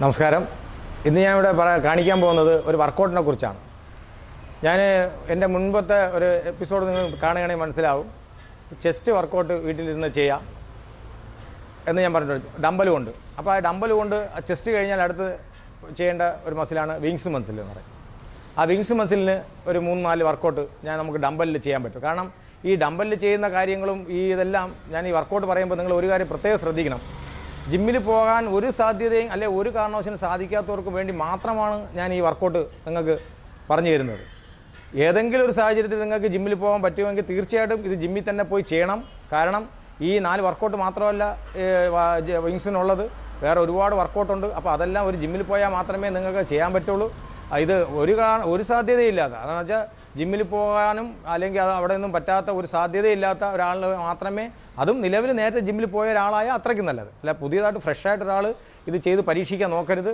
നമസ്കാരം. ഇന്ന് ഞാൻ ഇവിടെ കാണിക്കാൻ പോകുന്നത് ഒരു വർക്കൗട്ടിനെ കുറിച്ചാണ്. ഞാൻ എൻ്റെ മുൻപത്തെ ഒരു എപ്പിസോഡ് നിങ്ങൾ കാണുകയാണെങ്കിൽ മനസ്സിലാവും. ചെസ്റ്റ് വർക്കൗട്ട് വീട്ടിലിരുന്ന് ചെയ്യാം എന്ന് ഞാൻ പറഞ്ഞിട്ടുണ്ട്, ഡമ്പൽ കൊണ്ട്. അപ്പോൾ ആ ഡമ്പൽ കൊണ്ട് ചെസ്റ്റ് കഴിഞ്ഞാൽ അടുത്ത് ചെയ്യേണ്ട ഒരു മസിലാണ് വിങ്സ് മസിൽ എന്ന് പറയും. ആ വിങ്സ് മസിലിന് ഒരു 3-4 വർക്കൗട്ട് നമുക്ക് ഡമ്പലിൽ ചെയ്യാൻ പറ്റും. കാരണം ഈ ഡമ്പലിൽ ചെയ്യുന്ന കാര്യങ്ങളും ഇതെല്ലാം ഞാൻ ഈ വർക്കൗട്ട് പറയുമ്പോൾ നിങ്ങൾ ഒരു കാര്യം പ്രത്യേകം ശ്രദ്ധിക്കണം. ജിമ്മിൽ പോകാൻ ഒരു സാധ്യതയും ഒരു കാരണവശാലും സാധിക്കാത്തവർക്ക് വേണ്ടി മാത്രമാണ് ഞാൻ ഈ വർക്കൗട്ട് നിങ്ങൾക്ക് പറഞ്ഞു തരുന്നത്. ഏതെങ്കിലും ഒരു സാഹചര്യത്തിൽ നിങ്ങൾക്ക് ജിമ്മിൽ പോകാൻ പറ്റുമെങ്കിൽ തീർച്ചയായിട്ടും ഇത് ജിമ്മിൽ തന്നെ പോയി ചെയ്യണം. കാരണം ഈ 4 വർക്കൗട്ട് മാത്രമല്ല വിങ്സിനുള്ളത്, വേറെ ഒരുപാട് വർക്കൗട്ടുണ്ട്. അപ്പോൾ അതെല്ലാം ഒരു ജിമ്മിൽ പോയാൽ മാത്രമേ നിങ്ങൾക്ക് ചെയ്യാൻ പറ്റുള്ളൂ. ഇത് ഒരു സാധ്യതയില്ലാത്ത, അതെന്ന് വെച്ചാൽ ജിമ്മിൽ പോകാനും അല്ലെങ്കിൽ അവിടെ നിന്നും പറ്റാത്ത ഒരു സാധ്യതയില്ലാത്ത ഒരാളിന് മാത്രമേ, അതും നിലവിൽ നേരത്തെ ജിമ്മിൽ പോയ ഒരാളായാൽ അത്രയ്ക്കും നല്ലത്. അല്ല, പുതിയതായിട്ട് ഫ്രഷായിട്ട് ഒരാൾ ഇത് ചെയ്ത് പരീക്ഷിക്കാൻ നോക്കരുത്.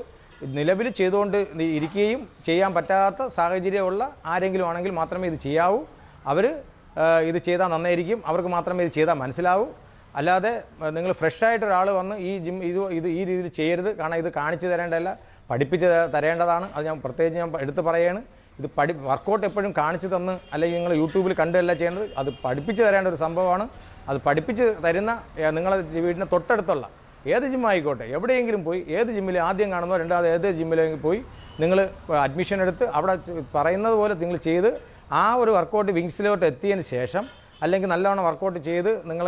നിലവിൽ ചെയ്തുകൊണ്ട് ഇരിക്കുകയും ചെയ്യാൻ പറ്റാത്ത സാഹചര്യമുള്ള ആരെങ്കിലും ആണെങ്കിൽ മാത്രമേ ഇത് ചെയ്യാവൂ. അവർ ഇത് ചെയ്താൽ നന്നായിരിക്കും, അവർക്ക് മാത്രമേ ഇത് ചെയ്താൽ മനസ്സിലാവൂ. അല്ലാതെ നിങ്ങൾ ഫ്രഷായിട്ട് ഒരാൾ വന്ന് ഈ ഈ രീതിയിൽ ചെയ്യരുത്. കാരണം ഇത് കാണിച്ചു തരേണ്ടതല്ല, പഠിപ്പിച്ച് തരേണ്ടതാണ്. അത് ഞാൻ പ്രത്യേകിച്ച് എടുത്ത് പറയുകയാണ്. ഇത് വർക്കൗട്ട് എപ്പോഴും കാണിച്ചു തന്ന് അല്ലെങ്കിൽ നിങ്ങൾ യൂട്യൂബിൽ കണ്ടല്ല ചെയ്യേണ്ടത്, അത് പഠിപ്പിച്ച് തരേണ്ട ഒരു സംഭവമാണ്. അത് പഠിപ്പിച്ച് തരുന്ന നിങ്ങളുടെ വീടിന് തൊട്ടടുത്തുള്ള ഏത് ജിമ്മായിക്കോട്ടെ, എവിടെയെങ്കിലും പോയി, ഏത് ജിമ്മിൽ ആദ്യം കാണുന്നോ രണ്ടാമത് ഏത് ജിമ്മിലെങ്കിലും പോയി നിങ്ങൾ അഡ്മിഷൻ എടുത്ത് അവിടെ പറയുന്നത് പോലെ നിങ്ങൾ ചെയ്ത് ആ ഒരു വർക്കൗട്ട് വിങ്സിലോട്ട് എത്തിയതിന് ശേഷം, അല്ലെങ്കിൽ നല്ലവണ്ണം വർക്കൗട്ട് ചെയ്ത് നിങ്ങൾ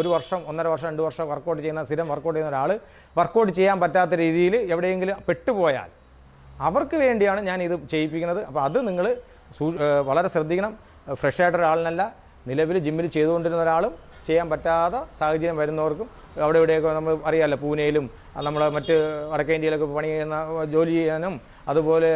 ഒരു വർഷം 1.5 വർഷം 2 വർഷം വർക്കൗട്ട് ചെയ്യുന്ന, സ്ഥിരം വർക്കൗട്ട് ചെയ്യുന്ന ഒരാൾ വർക്കൗട്ട് ചെയ്യാൻ പറ്റാത്ത രീതിയിൽ എവിടെയെങ്കിലും പെട്ടുപോയാൽ അവർക്ക് വേണ്ടിയാണ് ഞാൻ ഇത് ചെയ്യിപ്പിക്കുന്നത്. അപ്പോൾ അത് നിങ്ങൾ വളരെ ശ്രദ്ധിക്കണം. ഫ്രഷായിട്ട് ഒരാളിനല്ല, നിലവിൽ ജിമ്മിൽ ചെയ്തുകൊണ്ടിരുന്ന ഒരാളും ചെയ്യാൻ പറ്റാത്ത സാഹചര്യം വരുന്നവർക്കും, അവിടെ ഇവിടെയൊക്കെ നമ്മൾ അറിയാമല്ലോ, പൂനെയിലും നമ്മൾ മറ്റ് വടക്കേ ഇന്ത്യയിലൊക്കെ പണി ചെയ്യുന്ന, ജോലി ചെയ്യാനും അതുപോലെ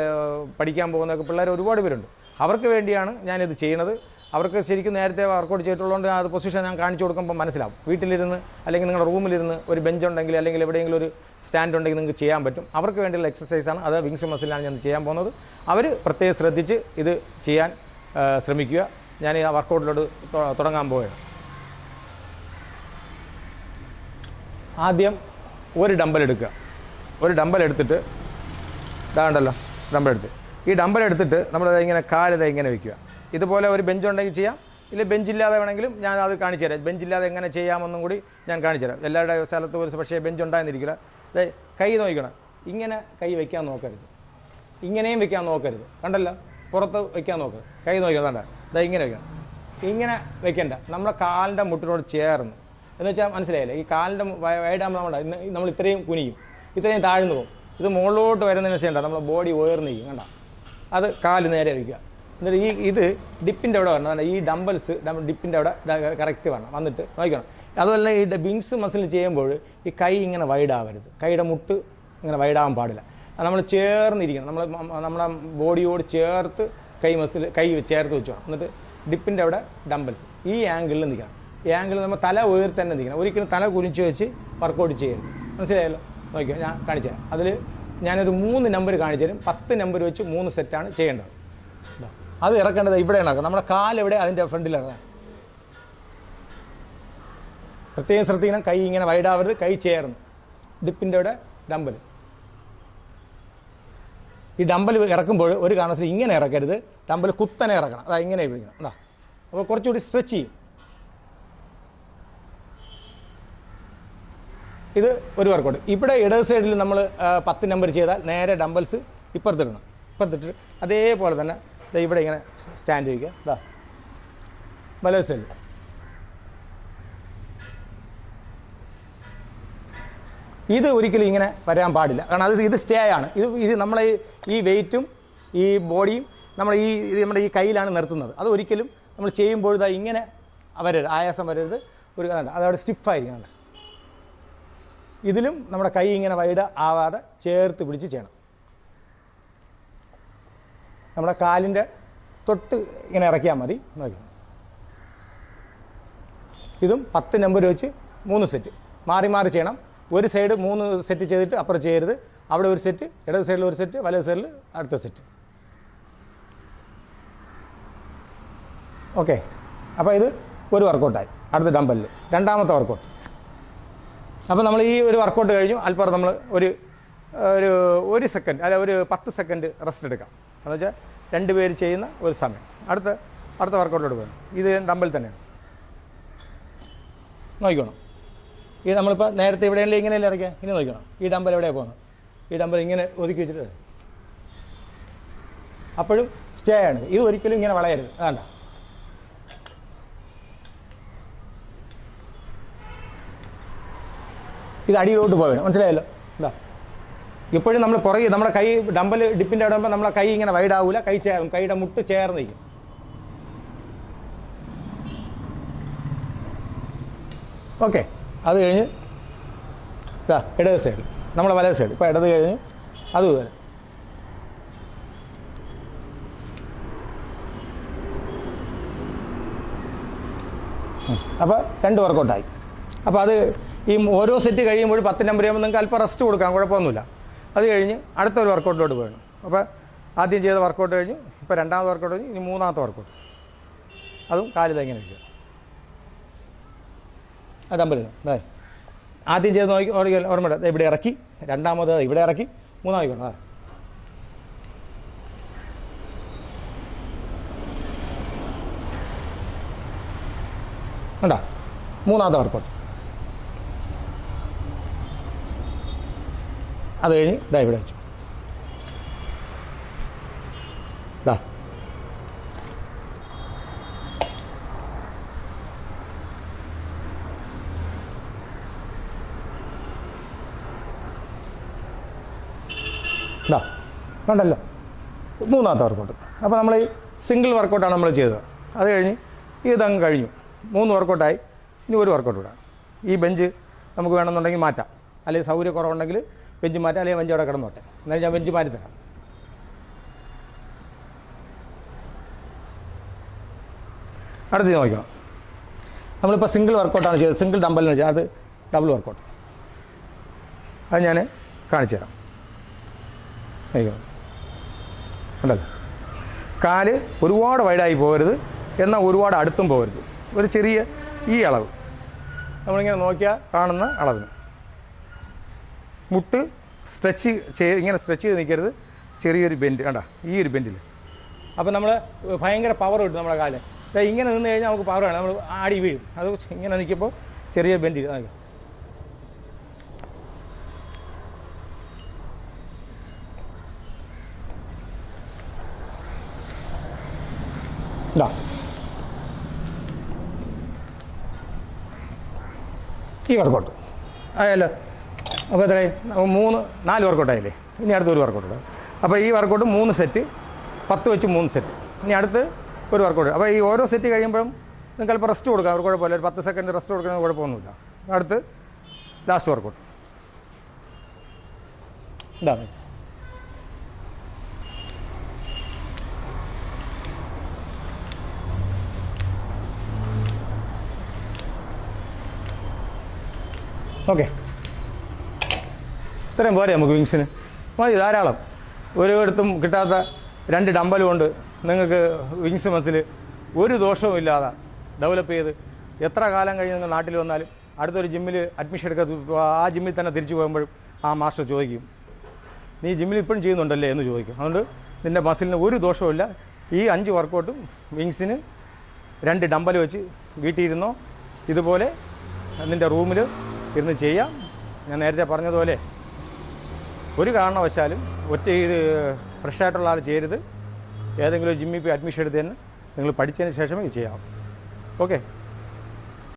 പഠിക്കാൻ പോകുന്നൊക്കെ പിള്ളേർ ഒരുപാട് പേരുണ്ട്. അവർക്ക് വേണ്ടിയാണ് ഞാനിത് ചെയ്യുന്നത്. അവർക്ക് ശരിക്കും നേരത്തെ വർക്കൗട്ട് ചെയ്തിട്ടുള്ളതുകൊണ്ട് അത് പൊസിഷൻ ഞാൻ കാണിച്ചു കൊടുക്കുമ്പോൾ മനസ്സിലാവും. വീട്ടിലിരുന്ന് അല്ലെങ്കിൽ നിങ്ങളുടെ റൂമിലിരുന്ന് ഒരു ബെഞ്ച് ഉണ്ടെങ്കിൽ അല്ലെങ്കിൽ എവിടെയെങ്കിലും ഒരു സ്റ്റാൻഡ് ഉണ്ടെങ്കിൽ നിങ്ങൾക്ക് ചെയ്യാൻ പറ്റും. അവർക്ക് വേണ്ടിയുള്ള എക്സസൈസാണ് അത്. വിങ്സ് മസിലാണ് ഞാൻ ചെയ്യാൻ പോകുന്നത്. അവർ പ്രത്യേകം ശ്രദ്ധിച്ച് ഇത് ചെയ്യാൻ ശ്രമിക്കുക. ഞാൻ ആ വർക്കൗട്ടിലോട്ട് തുടങ്ങാൻ പോവുകയാണ്. ആദ്യം ഒരു ഡമ്പൽ എടുക്കുക. ഒരു ഡമ്പൽ എടുത്തിട്ട് ഇതാണ്ടല്ലോ ഡമ്പൽ എടുത്ത്, ഈ ഡമ്പൽ എടുത്തിട്ട് നമ്മൾ ഇങ്ങനെ കാലിത ഇങ്ങനെ വയ്ക്കുക. ഇതുപോലെ ഒരു ബെഞ്ച് ഉണ്ടെങ്കിൽ ചെയ്യാം, ഇല്ല ബെഞ്ചില്ലാതെ വേണമെങ്കിലും ഞാൻ അത് കാണിച്ചു തരാം. ബെഞ്ചില്ലാതെ എങ്ങനെ ചെയ്യാമെന്നും കൂടി ഞാൻ കാണിച്ചു തരാം. എല്ലാവരുടെ സ്ഥലത്തും ഒരു പക്ഷേ ബെഞ്ച് ഉണ്ടായിരുന്നിരിക്കില്ല. കൈ നോക്കണം, ഇങ്ങനെ കൈ വയ്ക്കാൻ നോക്കരുത്, ഇങ്ങനെയും വയ്ക്കാൻ നോക്കരുത്. കണ്ടല്ലോ, പുറത്ത് വയ്ക്കാൻ നോക്കരുത്. കൈ നോക്കണം, കണ്ട ഇങ്ങനെ വയ്ക്കണം. ഇങ്ങനെ വയ്ക്കണ്ട, നമ്മുടെ കാലിൻ്റെ മുട്ടിനോട് ചേർന്ന്, എന്ന് വെച്ചാൽ മനസ്സിലായില്ലേ, ഈ കാലിൻ്റെ വൈഡാകുമ്പോൾ നമ്മൾ ഇത്രയും കുനിയും, ഇത്രയും താഴ്ന്നു പോകും. ഇത് മുകളിലോട്ട് വരുന്നതിന് ശേഷം നമ്മൾ ബോഡി ഉയർന്നിരിക്കും. കണ്ട, അത് കാല് നേരെ വയ്ക്കുക. എന്നിട്ട് ഇത് ഡിപ്പിൻ്റെ അവിടെ വരണം. ഈ ഡമ്പൽസ് ഡിപ്പിൻ്റെ അവിടെ കറക്റ്റ് വരണം. വന്നിട്ട് നോക്കണം. അതുപോലെ ഈ വിങ്സ് മസിൽ ചെയ്യുമ്പോൾ ഈ കൈ ഇങ്ങനെ വൈഡാവരുത്, കൈയുടെ മുട്ട് ഇങ്ങനെ വൈഡാകാൻ പാടില്ല. നമ്മൾ ചേർന്നിരിക്കണം. നമ്മുടെ ബോഡിയോട് ചേർത്ത് കൈ ചേർത്ത് വെച്ചോണം. എന്നിട്ട് ഡിപ്പിൻ്റെ അവിടെ ഡമ്പൽസ് ഈ ആംഗിളിൽ നിൽക്കണം. ഈ ആംഗിളിൽ നമ്മൾ തല ഉയർത്തി തന്നെ നിൽക്കണം. ഒരിക്കലും തല കുനിച്ച് വെച്ച് വർക്കൗട്ട് ചെയ്യരുത്. മനസ്സിലായല്ലോ? നോക്കിയോ, ഞാൻ കാണിച്ചു തരാം. അതിൽ ഞാനൊരു 3 നമ്പർ കാണിച്ചു തരും. 10 നമ്പർ വെച്ച് 3 സെറ്റാണ് ചെയ്യേണ്ടത്. അത് ഇറക്കേണ്ടത് ഇവിടെയാണ് ഇറക്കുക. നമ്മുടെ കാലെവിടെ അതിൻ്റെ ഫ്രണ്ടിലിറങ്ങാൻ പ്രത്യേകം ശ്രദ്ധിക്കണം. കൈ ഇങ്ങനെ വൈഡാവരുത്, കൈ ചേർന്ന് ഡിപ്പിൻ്റെ അവിടെ ഡമ്പൽ. ഈ ഡമ്പൽ ഇറക്കുമ്പോൾ ഒരു കാരണത്തിൽ ഇങ്ങനെ ഇറക്കരുത്, ഡമ്പൽ കുത്തനെ ഇറക്കണം. അതാ ഇങ്ങനെ പിടിക്കണം. അതാ, അപ്പോൾ കുറച്ചുകൂടി സ്ട്രെച്ച് ചെയ്യും. ഇത് ഒരു വർക്കൗട്ട്. ഇവിടെ ഇടത് സൈഡിൽ നമ്മൾ 10 നമ്പർ ചെയ്താൽ നേരെ ഡമ്പൽസ് ഇപ്പുറത്തിടണം. ഇപ്പുറത്തിട്ട് അതേപോലെ തന്നെ ഇവിടെ ഇങ്ങനെ സ്റ്റാൻഡ് വയ്ക്കുക. ഇതാ വലത് സൈഡിൽ. ഇത് ഒരിക്കലും ഇങ്ങനെ വരാൻ പാടില്ല. കാരണം ഇത് സ്റ്റേ ആണ്. ഇത് നമ്മളെ ഈ വെയിറ്റും ഈ ബോഡിയും നമ്മുടെ ഈ കയ്യിലാണ് നിർത്തുന്നത്. അത് ഒരിക്കലും നമ്മൾ ചെയ്യുമ്പോൾ ഇതാ ഇങ്ങനെ വരരുത്, ആയാസം വരരുത്. ഒരു അതവിടെ സ്റ്റിഫായിരിക്കണം. ഇതിലും നമ്മുടെ കൈ ഇങ്ങനെ വൈഡ് ആവാതെ ചേർത്ത് പിടിച്ച് ചെയ്യണം. നമ്മുടെ കാലിൻ്റെ തൊട്ട് ഇങ്ങനെ ഇറക്കിയാൽ മതി. നോക്കി, ഇതും 10 നമ്പർ വെച്ച് 3 സെറ്റ് മാറി മാറി ചെയ്യണം. ഒരു സൈഡ് 3 സെറ്റ് ചെയ്തിട്ട് അപ്പുറം ചെയ്യരുത്. അവിടെ ഒരു സെറ്റ്, ഇടത് സൈഡിൽ ഒരു സെറ്റ്, വലത് സൈഡിൽ അടുത്ത സെറ്റ്. ഓക്കെ, അപ്പോൾ ഇത് ഒരു വർക്കൗട്ടായി. അടുത്ത ഡമ്പലിൽ രണ്ടാമത്തെ വർക്കൗട്ട്. അപ്പോൾ നമ്മൾ ഈ ഒരു വർക്കൗട്ട് കഴിഞ്ഞു. അല്പം നമ്മൾ ഒരു ഒരു സെക്കൻഡ് അല്ല ഒരു 10 സെക്കൻഡ് റെസ്റ്റ് എടുക്കാം. എന്ന് വെച്ചാൽ 2 പേര് ചെയ്യുന്ന ഒരു സമയം. അടുത്ത വർക്കൗട്ടിലോട്ട് പോകണം. ഇത് ഡമ്പൽ തന്നെയാണ്. നോക്കണം. ഈ നമ്മളിപ്പോൾ നേരത്തെ ഇവിടെയല്ലേ ഇങ്ങനെയല്ലേ ഇറക്കുക. ഇനി നോക്കണം ഈ ഡമ്പൽ എവിടെയാണ് പോകുന്നത്. ഈ ഡമ്പൽ ഇങ്ങനെ ഒതുക്കി വെച്ചിട്ട് അപ്പോഴും സ്റ്റേ ആണ്. ഇത് ഒരിക്കലും ഇങ്ങനെ വളയരുത്. വേണ്ട. ഇത് അടിയിലോട്ട് പോകണം. മനസ്സിലായല്ലോ. എന്താ എപ്പോഴും നമ്മൾ പുറകെ നമ്മുടെ കൈ ഡമ്പൽ ഡിപ്പിൻ്റെ അവിടെ ആകുമ്പോൾ നമ്മളെ കൈ ഇങ്ങനെ വൈഡാവില്ല. കൈയുടെ മുട്ട് ചേർന്ന് നിൽക്കും. ഓക്കെ. അത് കഴിഞ്ഞ് ഇടത് സൈഡ് നമ്മളെ വലത് സൈഡ്. ഇപ്പോൾ ഇടത് കഴിഞ്ഞ് അത് വരെ അപ്പോൾ 2 വർക്കൗട്ടായി. അപ്പോൾ അത് ഈ ഓരോ സെറ്റ് കഴിയുമ്പോൾ 10 നമ്പർ ചെയ്യുമ്പോൾ നിങ്ങൾക്ക് അല്പം റെസ്റ്റ് കൊടുക്കാം. കുഴപ്പമൊന്നുമില്ല. അത് കഴിഞ്ഞ് അടുത്തൊരു വർക്കൗട്ടിലോട്ട് പോകണം. അപ്പോൾ ആദ്യം ചെയ്ത വർക്കൗട്ട് കഴിഞ്ഞ് ഇപ്പോൾ 2ാമത്തെ വർക്കൗട്ട് കഴിഞ്ഞ് ഇനി 3ാമത്തെ വർക്കൗട്ട്. അതും കാലിൽ ഇങ്ങനെ ഇരിക്കുക. അത് ഡമ്പൽ ആദ്യം ചെയ്ത് നോക്കി ഓർമ്മ ഇവിടെ ഇറക്കി, 2ാമത് ഇവിടെ ഇറക്കി, 3ാമത് വേണം. കണ്ടാ 3ാമത്തെ വർക്കൗട്ട്. അത് കഴിഞ്ഞ് ഇവിടെ വെച്ചു. കണ്ടല്ലോ 3ാമത്തെ വർക്കൗട്ട്. അപ്പോൾ നമ്മൾ ഈ സിംഗിൾ വർക്കൗട്ടാണ് നമ്മൾ ചെയ്തത്. അത് കഴിഞ്ഞ് ഇതങ്ങ് കഴിഞ്ഞു. 3 വർക്കൗട്ടായി. ഇനി ഒരു വർക്കൗട്ട് വിടാം. ഈ ബെഞ്ച് നമുക്ക് വേണമെന്നുണ്ടെങ്കിൽ മാറ്റാം. അല്ലെങ്കിൽ സൗകര്യക്കുറവുണ്ടെങ്കിൽ ബെഞ്ച് മാറ്റാം. അല്ലെങ്കിൽ ബെഞ്ച് അവിടെ കിടന്നോട്ടെ. എന്നാലും ഞാൻ ബെഞ്ച് മാറ്റി തരാം. അടുത്ത് നോക്കണം. നമ്മളിപ്പോൾ സിംഗിൾ വർക്കൗട്ടാണ് ചെയ്തത്. സിംഗിൾ ഡമ്പലിന് വെച്ചാൽ അത് ഡബിൾ വർക്കൗട്ട്. അത് ഞാൻ കാണിച്ചു തരാം. ഉണ്ടല്ലോ. കാല് ഒരുപാട് വൈഡായി പോകരുത്, എന്നാൽ ഒരുപാട് അടുത്തും പോകരുത്. ഒരു ചെറിയ ഈ അളവ് നമ്മളിങ്ങനെ നോക്കിയാൽ കാണുന്ന അളവിന്. മുട്ട് ഇങ്ങനെ സ്ട്രെച്ച് ചെയ്ത് നിൽക്കരുത്. ചെറിയൊരു ബെൻഡ് കണ്ട ഈ ഒരു ബെൻഡിൽ. അപ്പോൾ നമ്മൾ ഭയങ്കര പവർ കിട്ടും നമ്മുടെ കാല്. ഇങ്ങനെ നിന്ന് കഴിഞ്ഞാൽ നമുക്ക് പവർ വേണം. നമ്മൾ ആടി വീഴും. അത് ഇങ്ങനെ നിൽക്കുമ്പോൾ ചെറിയ ബെൻഡിൽ ഈ വർക്കൗട്ട് ആയല്ലോ. അപ്പോൾ എത്രയായി? 4 വർക്കൗട്ടായില്ലേ. ഇനി അടുത്തൊരു വർക്കൗട്ട്. അപ്പോൾ ഈ വർക്കൗട്ട് 3 സെറ്റ്, 10 വെച്ച് 3 സെറ്റ്. ഇനി അടുത്ത് ഒരു വർക്കൗട്ട്. അപ്പോൾ ഈ ഓരോ സെറ്റ് കഴിയുമ്പോഴും നിങ്ങൾക്ക് അല്പം റെസ്റ്റ് കൊടുക്കാം. അവർ കുഴപ്പമില്ല. ഒരു 10 സെക്കൻഡ് റെസ്റ്റ് കൊടുക്കുന്നത് കുഴപ്പമൊന്നുമില്ല. അടുത്ത് ലാസ്റ്റ് വർക്കൗട്ട്. ഇതാണ്. ഓക്കെ. ഇത്രയും പോരെ നമുക്ക് വിങ്സിന്? മതി, ധാരാളം. ഒരിടത്തും കിട്ടാത്ത 2 ഡമ്പൽ കൊണ്ട് നിങ്ങൾക്ക് വിങ്സ് മസിൽ ഒരു ദോഷവും ഇല്ലാതെ ഡെവലപ്പ് ചെയ്ത് എത്ര കാലം കഴിഞ്ഞ് നിങ്ങൾ നാട്ടിൽ വന്നാലും അടുത്തൊരു ജിമ്മിൽ അഡ്മിഷൻ എടുക്കുക, ആ ജിമ്മിൽ തന്നെ തിരിച്ചു പോകുമ്പോഴും ആ മാസ്റ്റർ ചോദിക്കും, നീ ജിമ്മിൽ ഇപ്പോഴും ചെയ്യുന്നുണ്ടല്ലേ എന്ന് ചോദിക്കും. അതുകൊണ്ട് നിൻ്റെ മസിലിന് ഒരു ദോഷവുമില്ല. ഈ 5 വർക്കൗട്ടും വിങ്സിന് 2 ഡമ്പൽ വെച്ച് വീട്ടിൽ ഇരുന്നോ ഇതുപോലെ നിൻ്റെ റൂമിൽ ഇരുന്ന് ചെയ്യാം. ഞാൻ നേരത്തെ പറഞ്ഞതുപോലെ ഒരു കാരണവശാലും ഇത് ഫ്രഷായിട്ടുള്ള ആൾ ചെയ്യരുത്. ഏതെങ്കിലും ഒരു ജിമ്മിൽ പോയി അഡ്മിഷൻ എടുത്ത് തന്നെ നിങ്ങൾ പഠിച്ചതിന് ശേഷമേ ഇത് ചെയ്യാം. ഓക്കെ.